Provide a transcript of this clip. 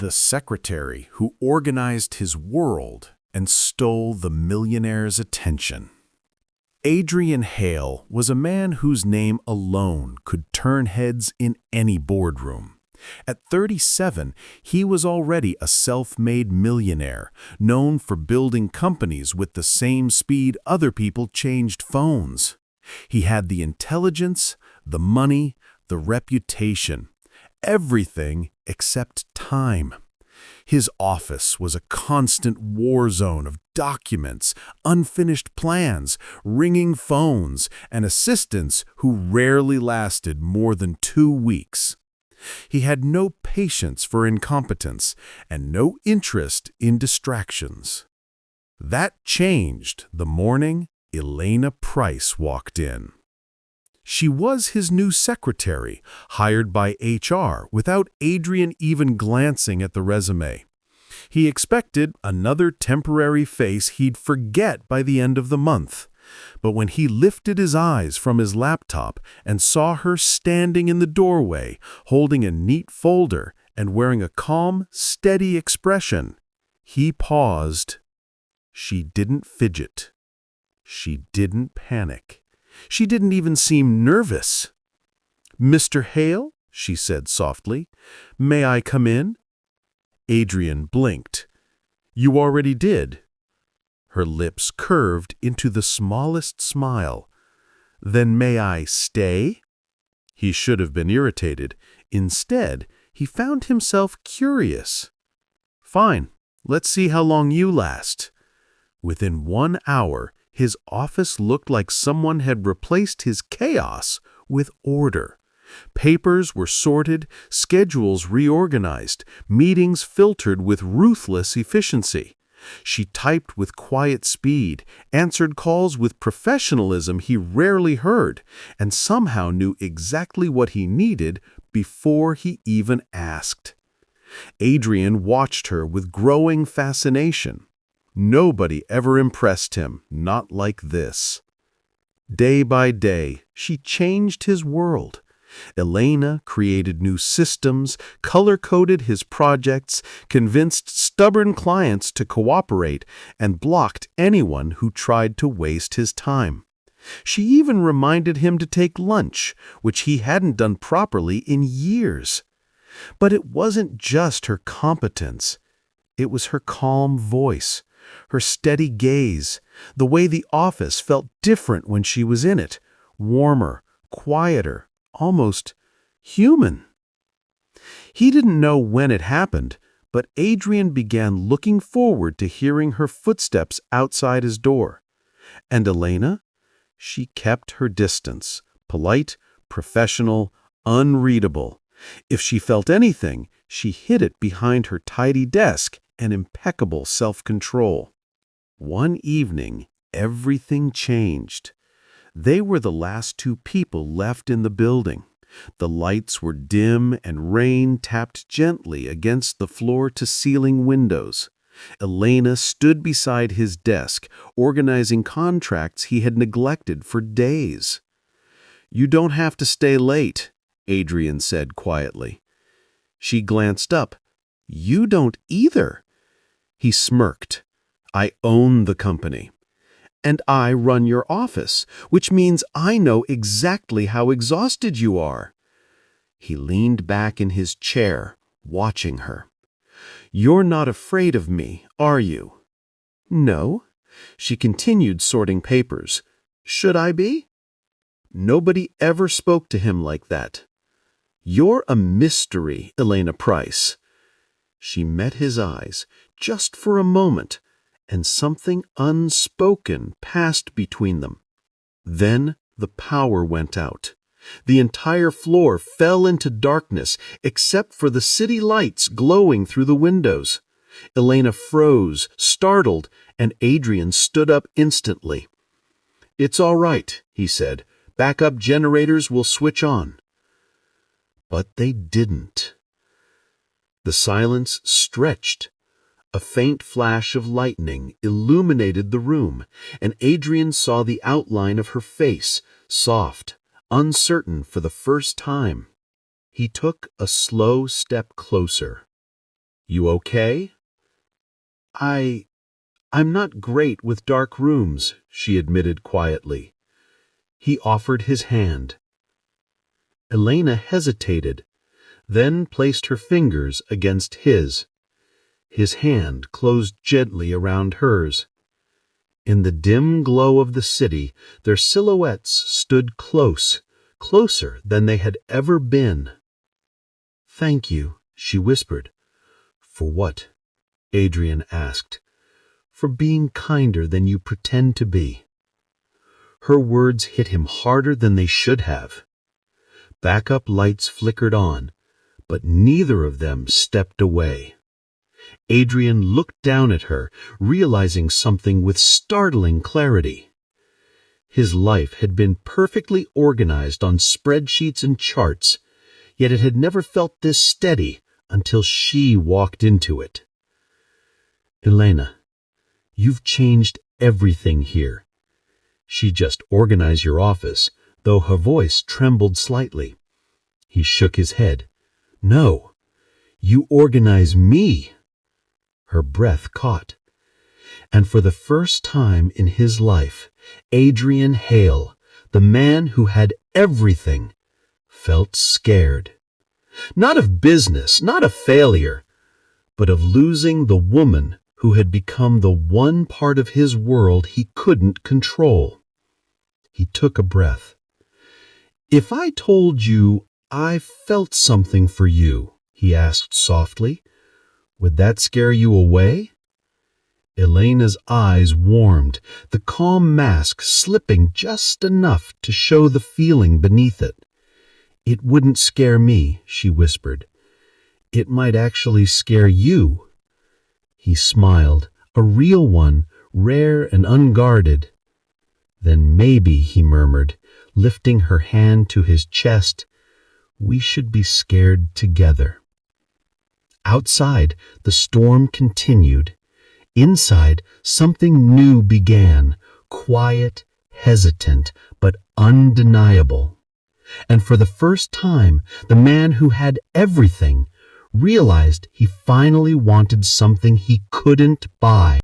the secretary who organized his world and stole the millionaire's attention. Adrian Hale was a man whose name alone could turn heads in any boardroom. At 37, he was already a self-made millionaire, known for building companies with the same speed other people changed phones. He had the intelligence, the money, the reputation, everything except time. His office was a constant war zone of documents, unfinished plans, ringing phones, and assistants who rarely lasted more than 2 weeks. He had no patience for incompetence and no interest in distractions. That changed the morning Elena Price walked in. She was his new secretary, hired by HR without Adrian even glancing at the resume. He expected another temporary face he'd forget by the end of the month. But when he lifted his eyes from his laptop and saw her standing in the doorway, holding a neat folder and wearing a calm, steady expression, he paused. She didn't fidget. She didn't panic. She didn't even seem nervous. "Mr. Hale," she said softly, "may I come in?" Adrian blinked. "You already did." Her lips curved into the smallest smile. "Then may I stay?" He should have been irritated. Instead, he found himself curious. "Fine, let's see how long you last." Within 1 hour, his office looked like someone had replaced his chaos with order. Papers were sorted, schedules reorganized, meetings filtered with ruthless efficiency. She typed with quiet speed, answered calls with professionalism he rarely heard, and somehow knew exactly what he needed before he even asked. Adrian watched her with growing fascination. Nobody ever impressed him, not like this. Day by day, she changed his world. Elena created new systems, color-coded his projects, convinced stubborn clients to cooperate, and blocked anyone who tried to waste his time. She even reminded him to take lunch, which he hadn't done properly in years. But it wasn't just her competence. It was her calm voice, her steady gaze, the way the office felt different when she was in it, warmer, quieter, almost human. He didn't know when it happened, but Adrian began looking forward to hearing her footsteps outside his door. And Elena? She kept her distance, polite, professional, unreadable. If she felt anything, she hid it behind her tidy desk and impeccable self-control. One evening, everything changed. They were the last 2 people left in the building. The lights were dim and rain tapped gently against the floor-to-ceiling windows. Elena stood beside his desk, organizing contracts he had neglected for days. "You don't have to stay late," Adrian said quietly. She glanced up. "You don't either." He smirked. "I own the company. And I run your office, which means I know exactly how exhausted you are." He leaned back in his chair, watching her. "You're not afraid of me, are you?" "No." She continued sorting papers. "Should I be?" Nobody ever spoke to him like that. "You're a mystery, Elena Price." She met his eyes, just for a moment, and something unspoken passed between them. Then the power went out. The entire floor fell into darkness, except for the city lights glowing through the windows. Elena froze, startled, and Adrian stood up instantly. "It's all right," he said. "Backup generators will switch on." But they didn't. The silence stretched. A faint flash of lightning illuminated the room, and Adrian saw the outline of her face, soft, uncertain for the first time. He took a slow step closer. You okay?" I'm not great with dark rooms," she admitted quietly. He offered his hand. Elena hesitated, then placed her fingers against his. His hand closed gently around hers. In the dim glow of the city, their silhouettes stood close, closer than they had ever been. "Thank you," she whispered. "For what?" Adrian asked. "For being kinder than you pretend to be." Her words hit him harder than they should have. Backup lights flickered on, but neither of them stepped away. Adrian looked down at her, realizing something with startling clarity. His life had been perfectly organized on spreadsheets and charts, yet it had never felt this steady until she walked into it. "Elena, you've changed everything here." She just organized your office, though her voice trembled slightly. He shook his head. "No, you organize me." Her breath caught. And for the first time in his life, Adrian Hale, the man who had everything, felt scared. Not of business, not of failure, but of losing the woman who had become the one part of his world he couldn't control. He took a breath. "If I told you I felt something for you," he asked softly, "would that scare you away?" Elena's eyes warmed, the calm mask slipping just enough to show the feeling beneath it. "It wouldn't scare me," she whispered. "It might actually scare you." He smiled, a real one, rare and unguarded. "Then maybe," he murmured, lifting her hand to his chest, "we should be scared together." Outside, the storm continued. Inside, something new began, quiet, hesitant, but undeniable. And for the first time, the man who had everything realized he finally wanted something he couldn't buy.